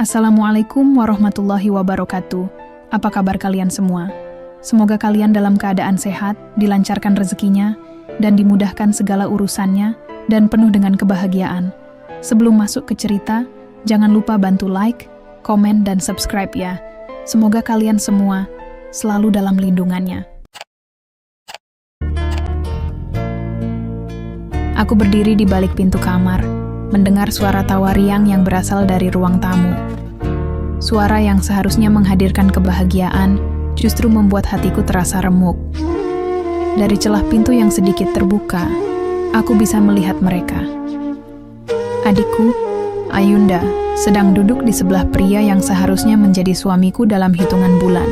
Assalamualaikum warahmatullahi wabarakatuh. Apa kabar kalian semua? Semoga kalian dalam keadaan sehat, dilancarkan rezekinya, dan dimudahkan segala urusannya, dan penuh dengan kebahagiaan. Sebelum masuk ke cerita, jangan lupa bantu like, komen, dan subscribe ya. Semoga kalian semua selalu dalam lindungannya. Aku berdiri di balik pintu kamar, mendengar suara tawa riang yang berasal dari ruang tamu. Suara yang seharusnya menghadirkan kebahagiaan justru membuat hatiku terasa remuk. Dari celah pintu yang sedikit terbuka, aku bisa melihat mereka. Adikku, Ayunda, sedang duduk di sebelah pria yang seharusnya menjadi suamiku dalam hitungan bulan.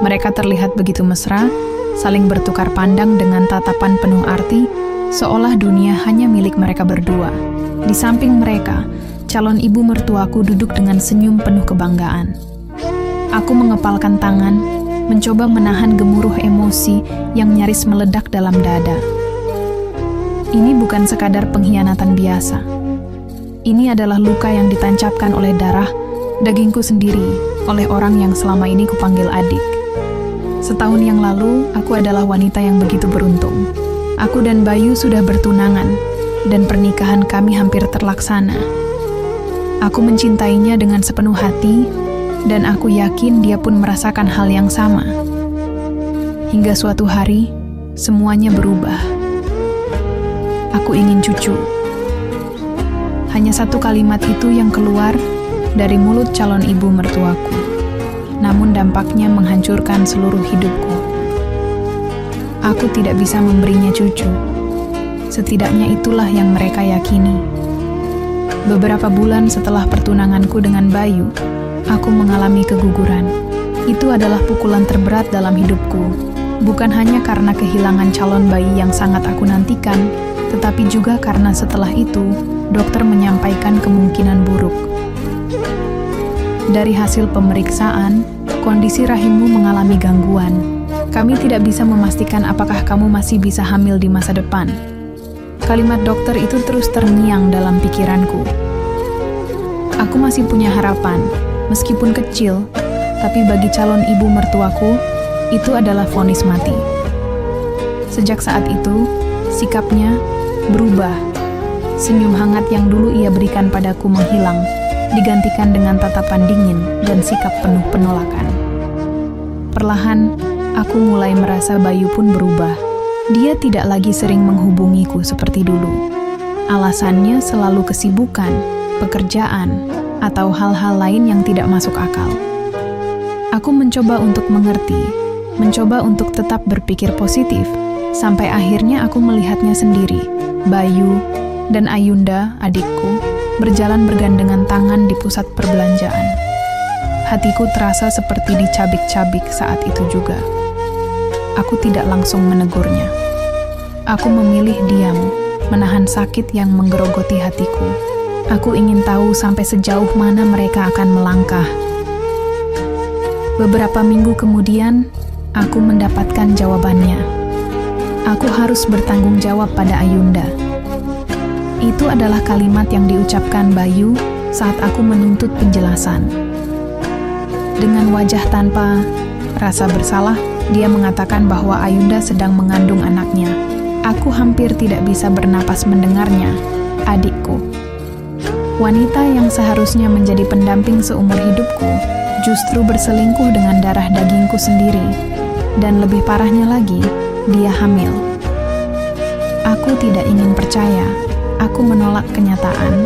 Mereka terlihat begitu mesra, saling bertukar pandang dengan tatapan penuh arti, seolah dunia hanya milik mereka berdua. Di samping mereka, calon ibu mertuaku duduk dengan senyum penuh kebanggaan. Aku mengepalkan tangan, mencoba menahan gemuruh emosi yang nyaris meledak dalam dada. Ini bukan sekadar pengkhianatan biasa. Ini adalah luka yang ditancapkan oleh darah, dagingku sendiri, oleh orang yang selama ini kupanggil adik. Setahun yang lalu, aku adalah wanita yang begitu beruntung. Aku dan Bayu sudah bertunangan, dan pernikahan kami hampir terlaksana. Aku mencintainya dengan sepenuh hati, dan aku yakin dia pun merasakan hal yang sama. Hingga suatu hari, semuanya berubah. Aku ingin cucu. Hanya satu kalimat itu yang keluar dari mulut calon ibu mertuaku. Namun dampaknya menghancurkan seluruh hidupku. Aku tidak bisa memberinya cucu. Setidaknya itulah yang mereka yakini. Beberapa bulan setelah pertunanganku dengan Bayu, aku mengalami keguguran. Itu adalah pukulan terberat dalam hidupku. Bukan hanya karena kehilangan calon bayi yang sangat aku nantikan, tetapi juga karena setelah itu, dokter menyampaikan kemungkinan buruk. Dari hasil pemeriksaan, kondisi rahimmu mengalami gangguan. Kami tidak bisa memastikan apakah kamu masih bisa hamil di masa depan. Kalimat dokter itu terus terngiang dalam pikiranku. Aku masih punya harapan, meskipun kecil, tapi bagi calon ibu mertuaku, itu adalah vonis mati. Sejak saat itu, sikapnya berubah. Senyum hangat yang dulu ia berikan padaku menghilang, digantikan dengan tatapan dingin dan sikap penuh penolakan. Perlahan, aku mulai merasa Bayu pun berubah. Dia tidak lagi sering menghubungiku seperti dulu. Alasannya selalu kesibukan, pekerjaan, atau hal-hal lain yang tidak masuk akal. Aku mencoba untuk mengerti, mencoba untuk tetap berpikir positif, sampai akhirnya aku melihatnya sendiri. Bayu dan Ayunda, adikku, berjalan bergandengan tangan di pusat perbelanjaan. Hatiku terasa seperti dicabik-cabik saat itu juga. Aku tidak langsung menegurnya. Aku memilih diam, menahan sakit yang menggerogoti hatiku. Aku ingin tahu sampai sejauh mana mereka akan melangkah. Beberapa minggu kemudian, aku mendapatkan jawabannya. Aku harus bertanggung jawab pada Ayunda. Itu adalah kalimat yang diucapkan Bayu saat aku menuntut penjelasan. Dengan wajah tanpa rasa bersalah, dia mengatakan bahwa Ayunda sedang mengandung anaknya. Aku hampir tidak bisa bernapas mendengarnya, adikku. Wanita yang seharusnya menjadi pendamping seumur hidupku, justru berselingkuh dengan darah dagingku sendiri. Dan lebih parahnya lagi, dia hamil. Aku tidak ingin percaya, aku menolak kenyataan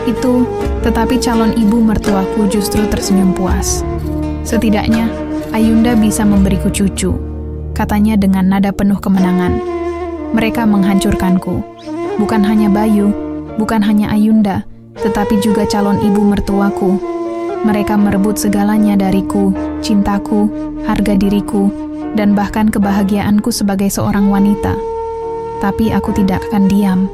itu, tetapi calon ibu mertuaku justru tersenyum puas. Setidaknya, Ayunda bisa memberiku cucu, katanya dengan nada penuh kemenangan. Mereka menghancurkanku. Bukan hanya Bayu, bukan hanya Ayunda, tetapi juga calon ibu mertuaku. Mereka merebut segalanya dariku, cintaku, harga diriku, dan bahkan kebahagiaanku sebagai seorang wanita. Tapi aku tidak akan diam.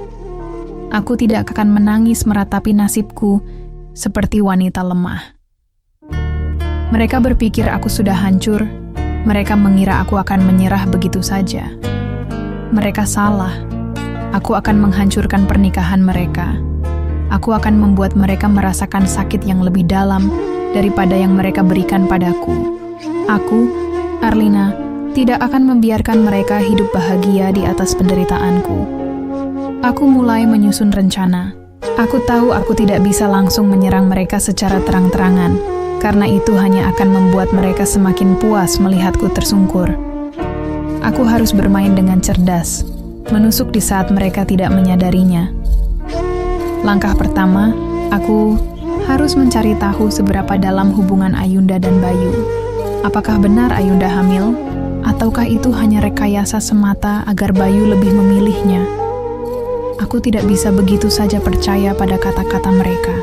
Aku tidak akan menangis meratapi nasibku seperti wanita lemah. Mereka berpikir aku sudah hancur. Mereka mengira aku akan menyerah begitu saja. Mereka salah. Aku akan menghancurkan pernikahan mereka. Aku akan membuat mereka merasakan sakit yang lebih dalam daripada yang mereka berikan padaku. Aku, Arlina, tidak akan membiarkan mereka hidup bahagia di atas penderitaanku. Aku mulai menyusun rencana. Aku tahu aku tidak bisa langsung menyerang mereka secara terang-terangan, karena itu hanya akan membuat mereka semakin puas melihatku tersungkur. Aku harus bermain dengan cerdas, menusuk di saat mereka tidak menyadarinya. Langkah pertama, aku harus mencari tahu seberapa dalam hubungan Ayunda dan Bayu. Apakah benar Ayunda hamil? Ataukah itu hanya rekayasa semata agar Bayu lebih memilihnya? Aku tidak bisa begitu saja percaya pada kata-kata mereka.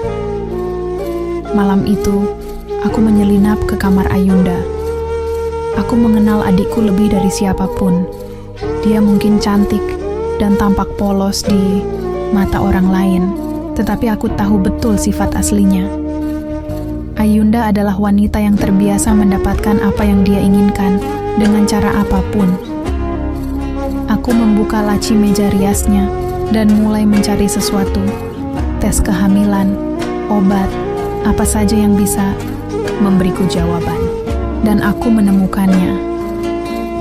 Malam itu, aku menyelinap ke kamar Ayunda. Aku mengenal adikku lebih dari siapapun. Dia mungkin cantik dan tampak polos di mata orang lain, tetapi aku tahu betul sifat aslinya. Ayunda adalah wanita yang terbiasa mendapatkan apa yang dia inginkan dengan cara apapun. Aku membuka laci meja riasnya dan mulai mencari sesuatu. Tes kehamilan, obat, apa saja yang bisa memberiku jawaban. Dan aku menemukannya.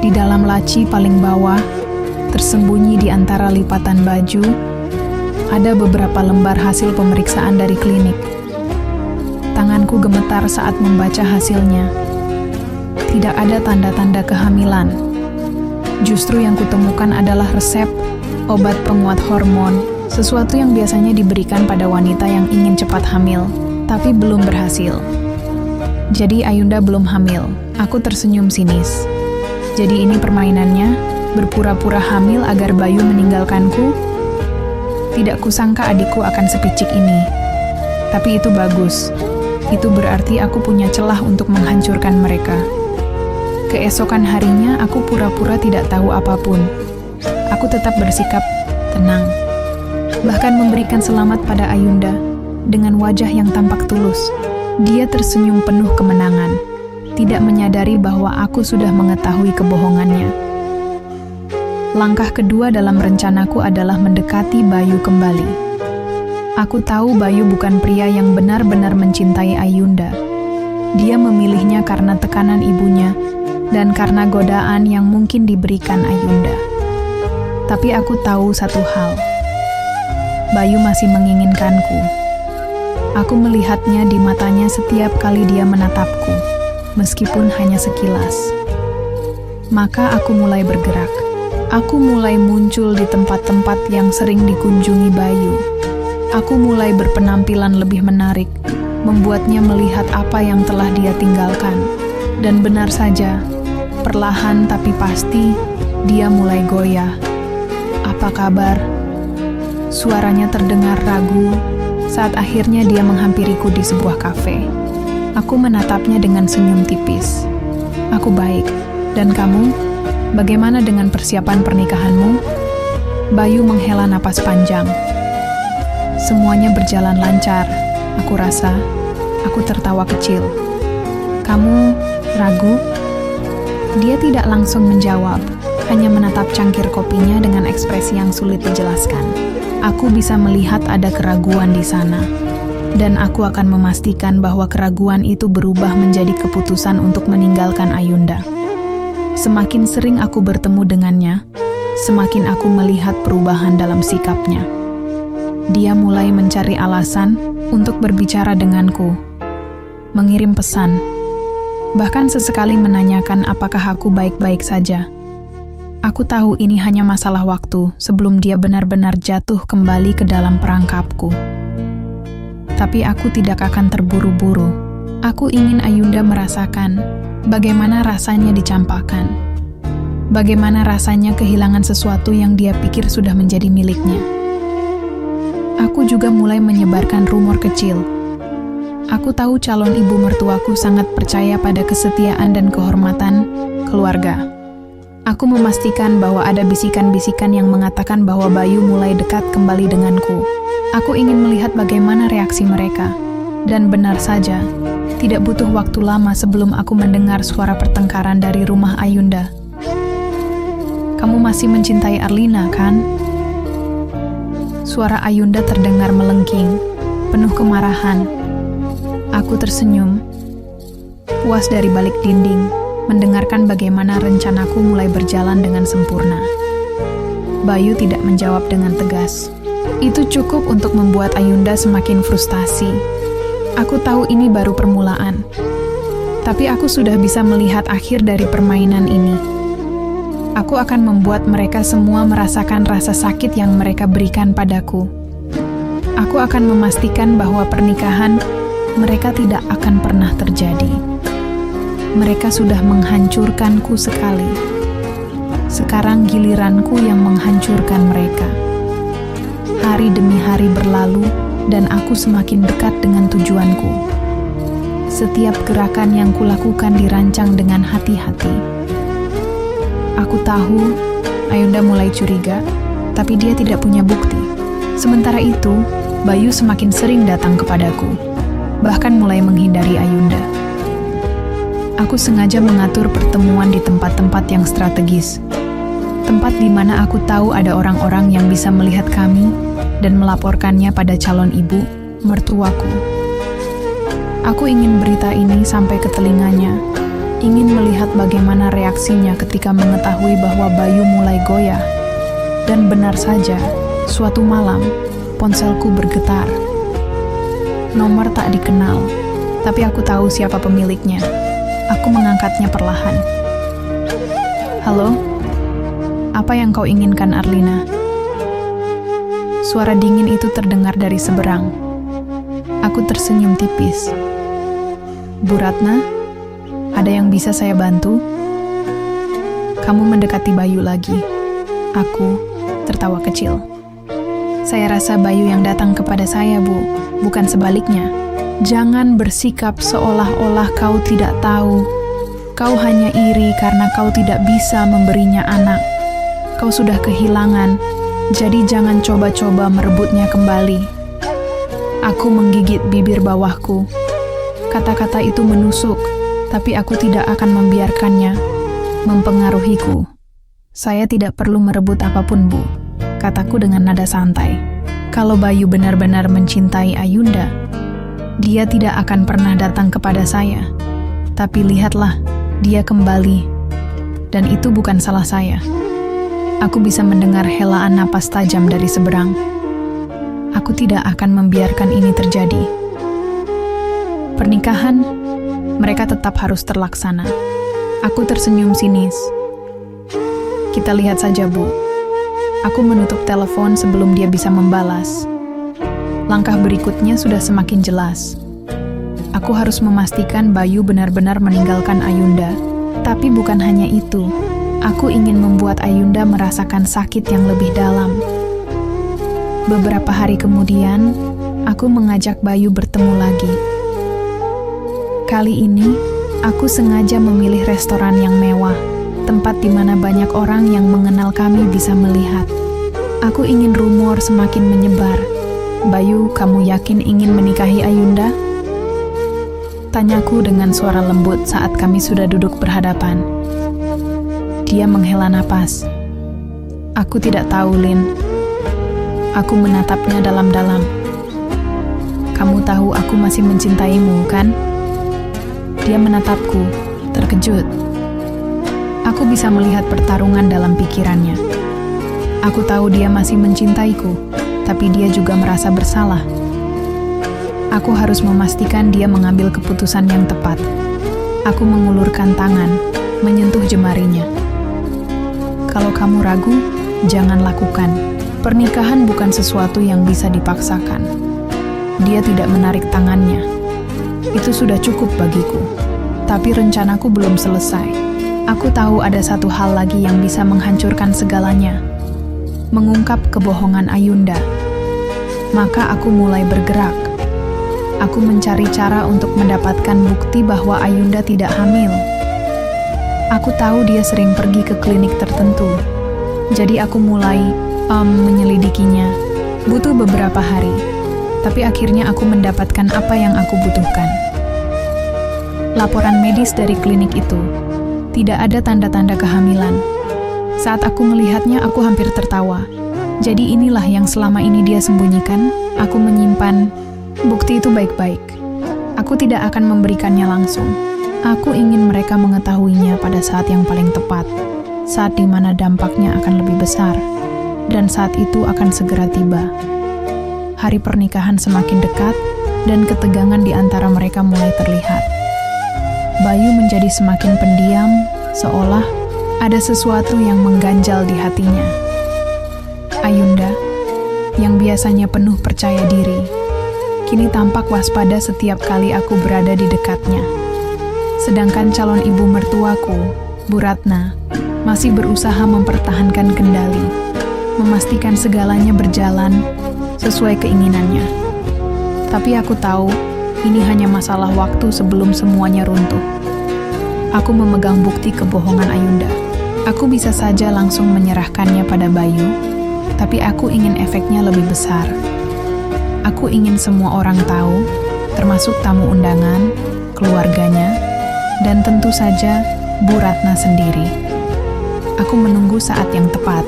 Di dalam laci paling bawah, tersembunyi di antara lipatan baju, ada beberapa lembar hasil pemeriksaan dari klinik. Tanganku gemetar saat membaca hasilnya. Tidak ada tanda-tanda kehamilan. Justru yang kutemukan adalah resep obat penguat hormon, sesuatu yang biasanya diberikan pada wanita yang ingin cepat hamil, tapi belum berhasil. Jadi Ayunda belum hamil. Aku tersenyum sinis. Jadi ini permainannya, berpura-pura hamil agar Bayu meninggalkanku? Tidak kusangka adikku akan sepicik ini. Tapi itu bagus. Itu berarti aku punya celah untuk menghancurkan mereka. Keesokan harinya aku pura-pura tidak tahu apapun. Aku tetap bersikap tenang. Bahkan memberikan selamat pada Ayunda dengan wajah yang tampak tulus. Dia tersenyum penuh kemenangan, tidak menyadari bahwa aku sudah mengetahui kebohongannya. Langkah kedua dalam rencanaku adalah mendekati Bayu kembali. Aku tahu Bayu bukan pria yang benar-benar mencintai Ayunda. Dia memilihnya karena tekanan ibunya dan karena godaan yang mungkin diberikan Ayunda. Tapi aku tahu satu hal. Bayu masih menginginkanku. Aku melihatnya di matanya setiap kali dia menatapku, meskipun hanya sekilas. Maka aku mulai bergerak. Aku mulai muncul di tempat-tempat yang sering dikunjungi Bayu. Aku mulai berpenampilan lebih menarik, membuatnya melihat apa yang telah dia tinggalkan. Dan benar saja, perlahan tapi pasti, dia mulai goyah. "Apa kabar?" Suaranya terdengar ragu saat akhirnya dia menghampiriku di sebuah kafe. Aku menatapnya dengan senyum tipis. "Aku baik. Dan kamu? Bagaimana dengan persiapan pernikahanmu?" Bayu menghela napas panjang. "Semuanya berjalan lancar, aku rasa." Aku tertawa kecil. "Kamu ragu?" Dia tidak langsung menjawab, hanya menatap cangkir kopinya dengan ekspresi yang sulit dijelaskan. Aku bisa melihat ada keraguan di sana, dan aku akan memastikan bahwa keraguan itu berubah menjadi keputusan untuk meninggalkan Ayunda. Semakin sering aku bertemu dengannya, semakin aku melihat perubahan dalam sikapnya. Dia mulai mencari alasan untuk berbicara denganku, mengirim pesan, bahkan sesekali menanyakan apakah aku baik-baik saja. Aku tahu ini hanya masalah waktu sebelum dia benar-benar jatuh kembali ke dalam perangkapku. Tapi aku tidak akan terburu-buru. Aku ingin Ayunda merasakan bagaimana rasanya dicampakkan. Bagaimana rasanya kehilangan sesuatu yang dia pikir sudah menjadi miliknya. Aku juga mulai menyebarkan rumor kecil. Aku tahu calon ibu mertuaku sangat percaya pada kesetiaan dan kehormatan keluarga. Aku memastikan bahwa ada bisikan-bisikan yang mengatakan bahwa Bayu mulai dekat kembali denganku. Aku ingin melihat bagaimana reaksi mereka. Dan benar saja, tidak butuh waktu lama sebelum aku mendengar suara pertengkaran dari rumah Ayunda. "Kamu masih mencintai Arlina, kan?" Suara Ayunda terdengar melengking, penuh kemarahan. Aku tersenyum, puas dari balik dinding, mendengarkan bagaimana rencanaku mulai berjalan dengan sempurna. Bayu tidak menjawab dengan tegas. Itu cukup untuk membuat Ayunda semakin frustasi. Aku tahu ini baru permulaan, tapi aku sudah bisa melihat akhir dari permainan ini. Aku akan membuat mereka semua merasakan rasa sakit yang mereka berikan padaku. Aku akan memastikan bahwa pernikahan mereka tidak akan pernah terjadi. Mereka sudah menghancurkanku sekali. Sekarang giliranku yang menghancurkan mereka. Hari demi hari berlalu, dan aku semakin dekat dengan tujuanku. Setiap gerakan yang kulakukan dirancang dengan hati-hati. Aku tahu, Ayunda mulai curiga, tapi dia tidak punya bukti. Sementara itu, Bayu semakin sering datang kepadaku, bahkan mulai menghindari Ayunda. Aku sengaja mengatur pertemuan di tempat-tempat yang strategis. Tempat di mana aku tahu ada orang-orang yang bisa melihat kami dan melaporkannya pada calon ibu, mertuaku. Aku ingin berita ini sampai ke telinganya, ingin melihat bagaimana reaksinya ketika mengetahui bahwa Bayu mulai goyah. Dan benar saja, suatu malam, ponselku bergetar. Nomor tak dikenal, tapi aku tahu siapa pemiliknya. Aku mengangkatnya perlahan. Halo? Apa yang kau inginkan, Arlina? Suara dingin itu terdengar dari seberang. Aku tersenyum tipis. Bu Ratna, ada yang bisa saya bantu? Kamu mendekati Bayu lagi. Aku tertawa kecil. Saya rasa Bayu yang datang kepada saya, Bu, bukan sebaliknya. Jangan bersikap seolah-olah kau tidak tahu. Kau hanya iri karena kau tidak bisa memberinya anak. Kau sudah kehilangan, jadi jangan coba-coba merebutnya kembali. Aku menggigit bibir bawahku. Kata-kata itu menusuk, tapi aku tidak akan membiarkannya mempengaruhiku. Saya tidak perlu merebut apapun, Bu, kataku dengan nada santai. Kalau Bayu benar-benar mencintai Ayunda, dia tidak akan pernah datang kepada saya. Tapi lihatlah, dia kembali. Dan itu bukan salah saya. Aku bisa mendengar helaan napas tajam dari seberang. Aku tidak akan membiarkan ini terjadi. Pernikahan, mereka tetap harus terlaksana. Aku tersenyum sinis. Kita lihat saja, Bu. Aku menutup telepon sebelum dia bisa membalas. Langkah berikutnya sudah semakin jelas. Aku harus memastikan Bayu benar-benar meninggalkan Ayunda. Tapi bukan hanya itu. Aku ingin membuat Ayunda merasakan sakit yang lebih dalam. Beberapa hari kemudian, aku mengajak Bayu bertemu lagi. Kali ini, aku sengaja memilih restoran yang mewah, tempat di mana banyak orang yang mengenal kami bisa melihat. Aku ingin rumor semakin menyebar. Bayu, kamu yakin ingin menikahi Ayunda? Tanyaku dengan suara lembut saat kami sudah duduk berhadapan. Dia menghela napas. Aku tidak tahu, Lin. Aku menatapnya dalam-dalam. Kamu tahu aku masih mencintaimu, kan? Dia menatapku, terkejut. Aku bisa melihat pertarungan dalam pikirannya. Aku tahu dia masih mencintaiku, tapi dia juga merasa bersalah. Aku harus memastikan dia mengambil keputusan yang tepat. Aku mengulurkan tangan, menyentuh jemarinya. Kalau kamu ragu, jangan lakukan. Pernikahan bukan sesuatu yang bisa dipaksakan. Dia tidak menarik tangannya. Itu sudah cukup bagiku. Tapi rencanaku belum selesai. Aku tahu ada satu hal lagi yang bisa menghancurkan segalanya. Mengungkap kebohongan Ayunda. Maka aku mulai bergerak. Aku mencari cara untuk mendapatkan bukti bahwa Ayunda tidak hamil. Aku tahu dia sering pergi ke klinik tertentu. Jadi aku mulai menyelidikinya. Butuh beberapa hari. Tapi akhirnya aku mendapatkan apa yang aku butuhkan. Laporan medis dari klinik itu. Tidak ada tanda-tanda kehamilan. Saat aku melihatnya, aku hampir tertawa. Jadi inilah yang selama ini dia sembunyikan. Aku menyimpan Bukti itu baik-baik. Aku tidak akan memberikannya langsung. Aku ingin mereka mengetahuinya pada saat yang paling tepat, saat di mana dampaknya akan lebih besar, dan saat itu akan segera tiba. Hari pernikahan semakin dekat, dan ketegangan di antara mereka mulai terlihat. Bayu menjadi semakin pendiam, seolah ada sesuatu yang mengganjal di hatinya. Ayunda, yang biasanya penuh percaya diri, kini tampak waspada setiap kali aku berada di dekatnya. Sedangkan calon ibu mertuaku, Bu Ratna, masih berusaha mempertahankan kendali, memastikan segalanya berjalan sesuai keinginannya. Tapi aku tahu, ini hanya masalah waktu sebelum semuanya runtuh. Aku memegang bukti kebohongan Ayunda. Aku bisa saja langsung menyerahkannya pada Bayu, tapi aku ingin efeknya lebih besar. Aku ingin semua orang tahu, termasuk tamu undangan, keluarganya, dan tentu saja Bu Ratna sendiri. Aku menunggu saat yang tepat.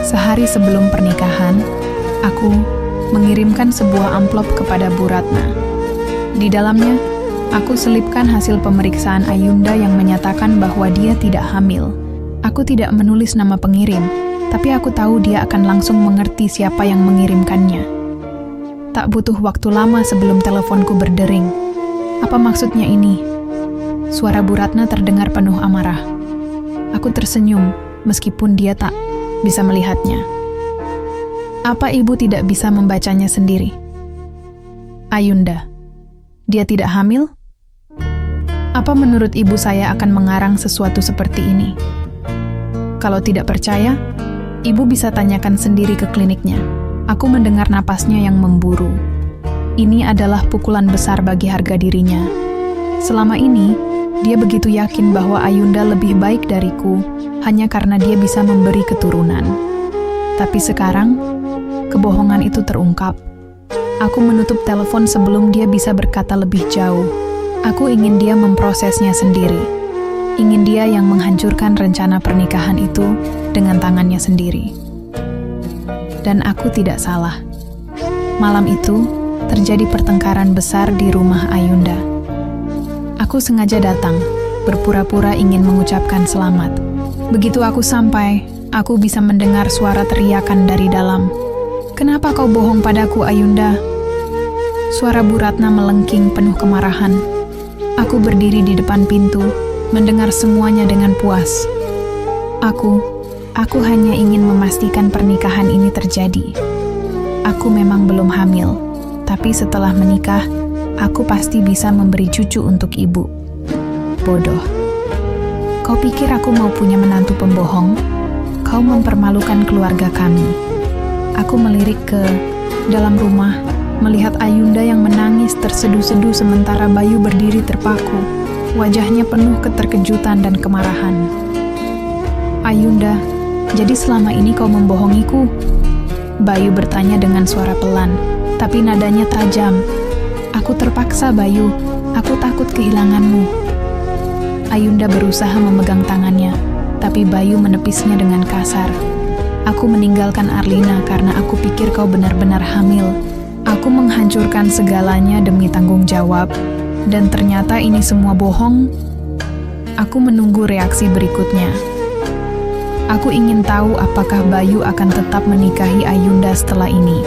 Sehari sebelum pernikahan, aku mengirimkan sebuah amplop kepada Bu Ratna. Di dalamnya, aku selipkan hasil pemeriksaan Ayunda yang menyatakan bahwa dia tidak hamil. Aku tidak menulis nama pengirim, tapi aku tahu dia akan langsung mengerti siapa yang mengirimkannya. Tak butuh waktu lama sebelum teleponku berdering. Apa maksudnya ini? Suara Bu Ratna terdengar penuh amarah. Aku tersenyum, meskipun dia tak bisa melihatnya. Apa ibu tidak bisa membacanya sendiri? Ayunda, dia tidak hamil? Apa menurut ibu saya akan mengarang sesuatu seperti ini? Kalau tidak percaya, ibu bisa tanyakan sendiri ke kliniknya. Aku mendengar napasnya yang memburu. Ini adalah pukulan besar bagi harga dirinya. Selama ini, dia begitu yakin bahwa Ayunda lebih baik dariku hanya karena dia bisa memberi keturunan. Tapi sekarang, kebohongan itu terungkap. Aku menutup telepon sebelum dia bisa berkata lebih jauh. Aku ingin dia memprosesnya sendiri. Ingin dia yang menghancurkan rencana pernikahan itu dengan tangannya sendiri. Dan aku tidak salah. Malam itu, terjadi pertengkaran besar di rumah Ayunda. Aku sengaja datang, berpura-pura ingin mengucapkan selamat. Begitu aku sampai, aku bisa mendengar suara teriakan dari dalam. Kenapa kau bohong padaku, Ayunda? Suara Bu Ratna melengking penuh kemarahan. Aku berdiri di depan pintu, mendengar semuanya dengan puas. Aku hanya ingin memastikan pernikahan ini terjadi. Aku memang belum hamil, tapi setelah menikah, aku pasti bisa memberi cucu untuk ibu. Bodoh. Kau pikir aku mau punya menantu pembohong? Kau mempermalukan keluarga kami. Aku melirik ke dalam rumah, melihat Ayunda yang menangis terseduh-seduh sementara Bayu berdiri terpaku. Wajahnya penuh keterkejutan dan kemarahan. Ayunda, jadi selama ini kau membohongiku? Bayu bertanya dengan suara pelan, tapi nadanya tajam. Aku terpaksa, Bayu. Aku takut kehilanganmu. Ayunda berusaha memegang tangannya, tapi Bayu menepisnya dengan kasar. Aku meninggalkan Arlina karena aku pikir kau benar-benar hamil. Aku menghancurkan segalanya demi tanggung jawab, dan ternyata ini semua bohong. Aku menunggu reaksi berikutnya. Aku ingin tahu apakah Bayu akan tetap menikahi Ayunda setelah ini.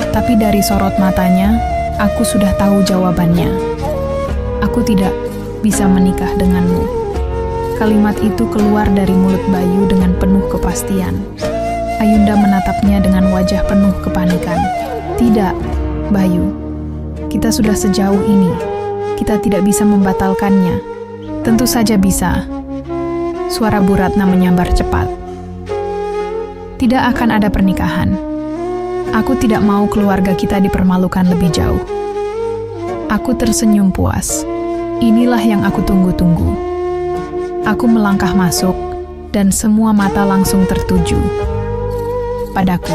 Tapi dari sorot matanya, aku sudah tahu jawabannya. Aku tidak bisa menikah denganmu. Kalimat itu keluar dari mulut Bayu dengan penuh kepastian. Ayunda menatapnya dengan wajah penuh kepanikan. Tidak, Bayu. Kita sudah sejauh ini. Kita tidak bisa membatalkannya. Tentu saja bisa. Suara Bu Ratna menyambar cepat. Tidak akan ada pernikahan. Aku tidak mau keluarga kita dipermalukan lebih jauh. Aku tersenyum puas. Inilah yang aku tunggu-tunggu. Aku melangkah masuk, dan semua mata langsung tertuju padaku.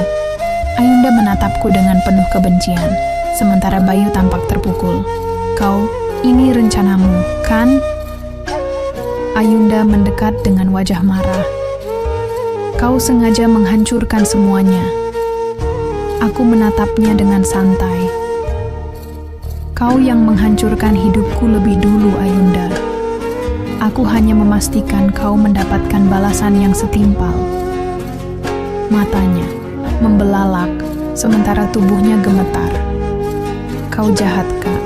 Ayunda menatapku dengan penuh kebencian, sementara Bayu tampak terpukul. Kau, ini rencanamu, kan? Ayunda mendekat dengan wajah marah. Kau sengaja menghancurkan semuanya. Aku menatapnya dengan santai. Kau yang menghancurkan hidupku lebih dulu, Ayunda. Aku hanya memastikan kau mendapatkan balasan yang setimpal. Matanya membelalak, sementara tubuhnya gemetar. Kau jahat, Kak.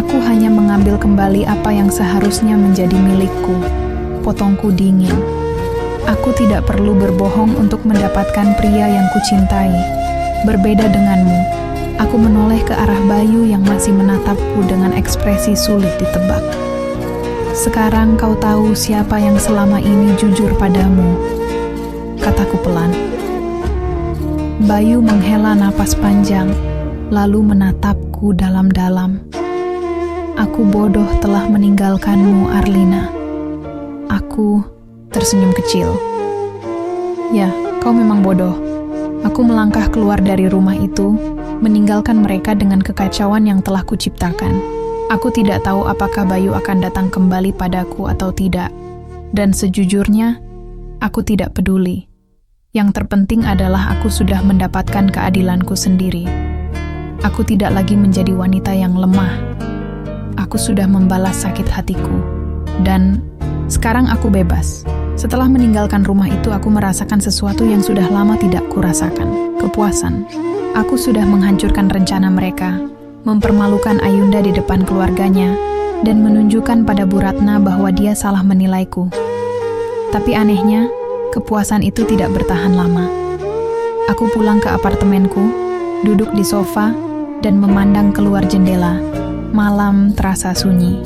Aku hanya mengambil kembali apa yang seharusnya menjadi milikku. Potongku dingin. Aku tidak perlu berbohong untuk mendapatkan pria yang kucintai. Berbeda denganmu. Aku menoleh ke arah Bayu yang masih menatapku dengan ekspresi sulit ditebak. Sekarang kau tahu siapa yang selama ini jujur padamu, kataku pelan. Bayu menghela napas panjang, lalu menatapku dalam-dalam. Aku bodoh telah meninggalkanmu, Arlina. Aku tersenyum kecil. Ya, kau memang bodoh. Aku melangkah keluar dari rumah itu, meninggalkan mereka dengan kekacauan yang telah kuciptakan. Aku tidak tahu apakah Bayu akan datang kembali padaku atau tidak. Dan sejujurnya, aku tidak peduli. Yang terpenting adalah aku sudah mendapatkan keadilanku sendiri. Aku tidak lagi menjadi wanita yang lemah. Aku sudah membalas sakit hatiku. Dan sekarang aku bebas. Setelah meninggalkan rumah itu, aku merasakan sesuatu yang sudah lama tidak kurasakan. Kepuasan. Aku sudah menghancurkan rencana mereka, mempermalukan Ayunda di depan keluarganya, dan menunjukkan pada Bu Ratna bahwa dia salah menilaiku. Tapi anehnya, kepuasan itu tidak bertahan lama. Aku pulang ke apartemenku, duduk di sofa, dan memandang keluar jendela. Malam terasa sunyi.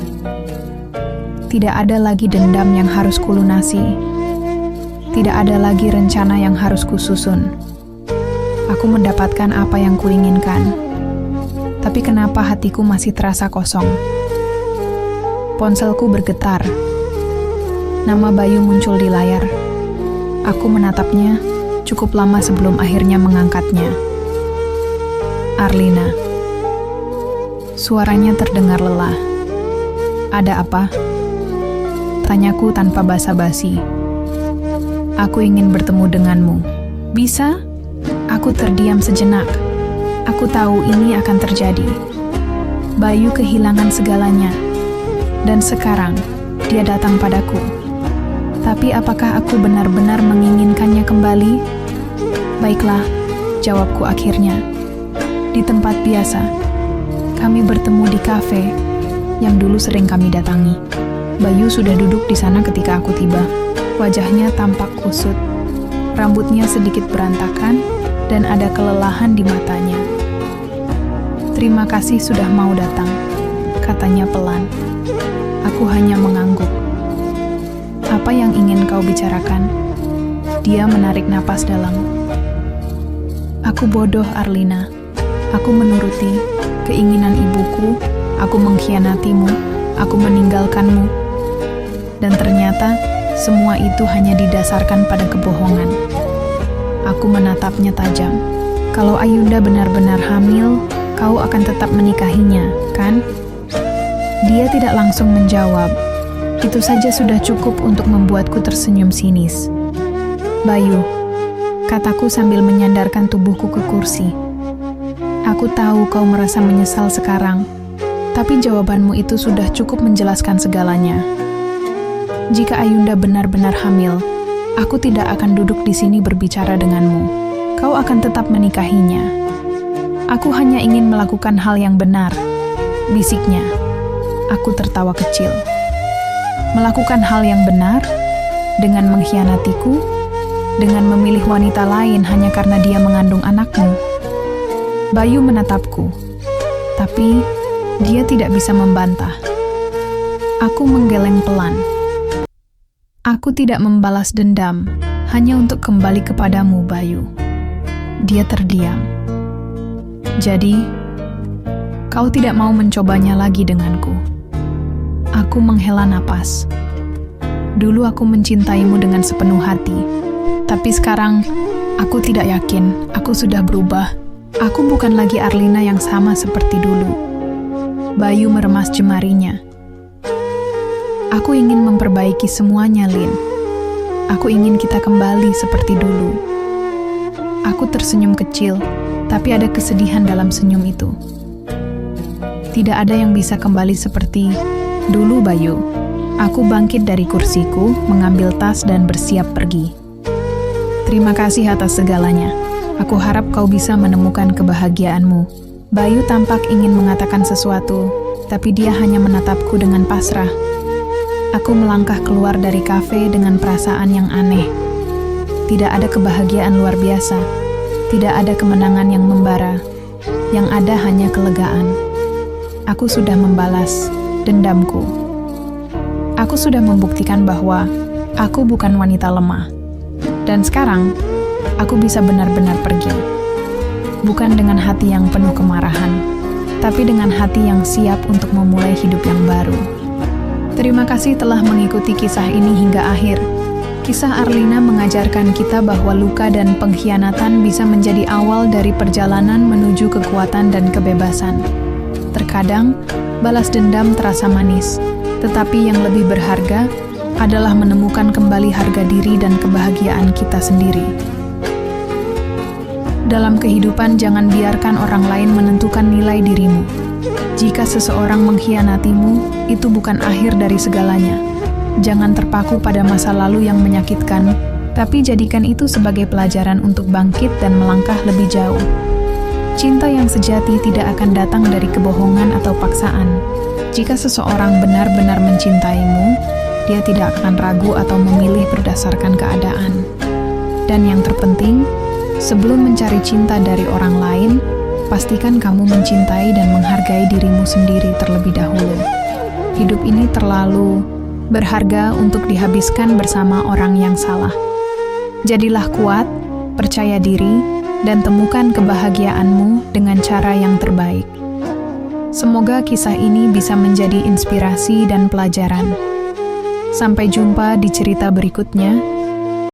Tidak ada lagi dendam yang harus kulunasi. Tidak ada lagi rencana yang harus kususun. Aku mendapatkan apa yang kuinginkan. Tapi kenapa hatiku masih terasa kosong? Ponselku bergetar. Nama Bayu muncul di layar. Aku menatapnya cukup lama sebelum akhirnya mengangkatnya. Arlina. Suaranya terdengar lelah. Ada apa? Tanyaku tanpa basa-basi. Aku ingin bertemu denganmu. Bisa? Aku terdiam sejenak. Aku tahu ini akan terjadi. Bayu kehilangan segalanya. Dan sekarang, dia datang padaku. Tapi apakah aku benar-benar menginginkannya kembali? Baiklah, jawabku akhirnya. Di tempat biasa, kami bertemu di kafe yang dulu sering kami datangi. Bayu sudah duduk di sana ketika aku tiba. Wajahnya tampak kusut, rambutnya sedikit berantakan, dan ada kelelahan di matanya. Terima kasih sudah mau datang, katanya pelan. Aku hanya mengangguk. Apa yang ingin kau bicarakan? Dia menarik napas dalam. Aku bodoh, Arlina. Aku menuruti keinginan ibuku, aku mengkhianatimu, aku meninggalkanmu. Dan ternyata, semua itu hanya didasarkan pada kebohongan. Aku menatapnya tajam. Kalau Ayunda benar-benar hamil, kau akan tetap menikahinya, kan? Dia tidak langsung menjawab. Itu saja sudah cukup untuk membuatku tersenyum sinis. Bayu, kataku sambil menyandarkan tubuhku ke kursi. Aku tahu kau merasa menyesal sekarang, tapi jawabanmu itu sudah cukup menjelaskan segalanya. Jika Ayunda benar-benar hamil, aku tidak akan duduk di sini berbicara denganmu. Kau akan tetap menikahinya. Aku hanya ingin melakukan hal yang benar, bisiknya. Aku tertawa kecil. Melakukan hal yang benar dengan mengkhianatiku, dengan memilih wanita lain hanya karena dia mengandung anakmu. Bayu menatapku, tapi dia tidak bisa membantah. Aku menggeleng pelan. Aku tidak membalas dendam, hanya untuk kembali kepadamu, Bayu. Dia terdiam. Jadi, kau tidak mau mencobanya lagi denganku. Aku menghela napas. Dulu aku mencintaimu dengan sepenuh hati, tapi sekarang aku tidak yakin aku sudah berubah. Aku bukan lagi Arlina yang sama seperti dulu. Bayu meremas jemarinya. Aku ingin memperbaiki semuanya, Lin. Aku ingin kita kembali seperti dulu. Aku tersenyum kecil, tapi ada kesedihan dalam senyum itu. Tidak ada yang bisa kembali seperti dulu, Bayu. Aku bangkit dari kursiku, mengambil tas dan bersiap pergi. Terima kasih atas segalanya. Aku harap kau bisa menemukan kebahagiaanmu. Bayu tampak ingin mengatakan sesuatu, tapi dia hanya menatapku dengan pasrah. Aku melangkah keluar dari kafe dengan perasaan yang aneh. Tidak ada kebahagiaan luar biasa. Tidak ada kemenangan yang membara. Yang ada hanya kelegaan. Aku sudah membalas dendamku. Aku sudah membuktikan bahwa aku bukan wanita lemah. Dan sekarang, aku bisa benar-benar pergi. Bukan dengan hati yang penuh kemarahan, tapi dengan hati yang siap untuk memulai hidup yang baru. Terima kasih telah mengikuti kisah ini hingga akhir. Kisah Arlina mengajarkan kita bahwa luka dan pengkhianatan bisa menjadi awal dari perjalanan menuju kekuatan dan kebebasan. Terkadang, balas dendam terasa manis, tetapi yang lebih berharga adalah menemukan kembali harga diri dan kebahagiaan kita sendiri. Dalam kehidupan, jangan biarkan orang lain menentukan nilai dirimu. Jika seseorang mengkhianatimu, itu bukan akhir dari segalanya. Jangan terpaku pada masa lalu yang menyakitkan, tapi jadikan itu sebagai pelajaran untuk bangkit dan melangkah lebih jauh. Cinta yang sejati tidak akan datang dari kebohongan atau paksaan. Jika seseorang benar-benar mencintaimu, dia tidak akan ragu atau memilih berdasarkan keadaan. Dan yang terpenting, sebelum mencari cinta dari orang lain, pastikan kamu mencintai dan menghargai dirimu sendiri terlebih dahulu. Hidup ini terlalu berharga untuk dihabiskan bersama orang yang salah. Jadilah kuat, percaya diri, dan temukan kebahagiaanmu dengan cara yang terbaik. Semoga kisah ini bisa menjadi inspirasi dan pelajaran. Sampai jumpa di cerita berikutnya.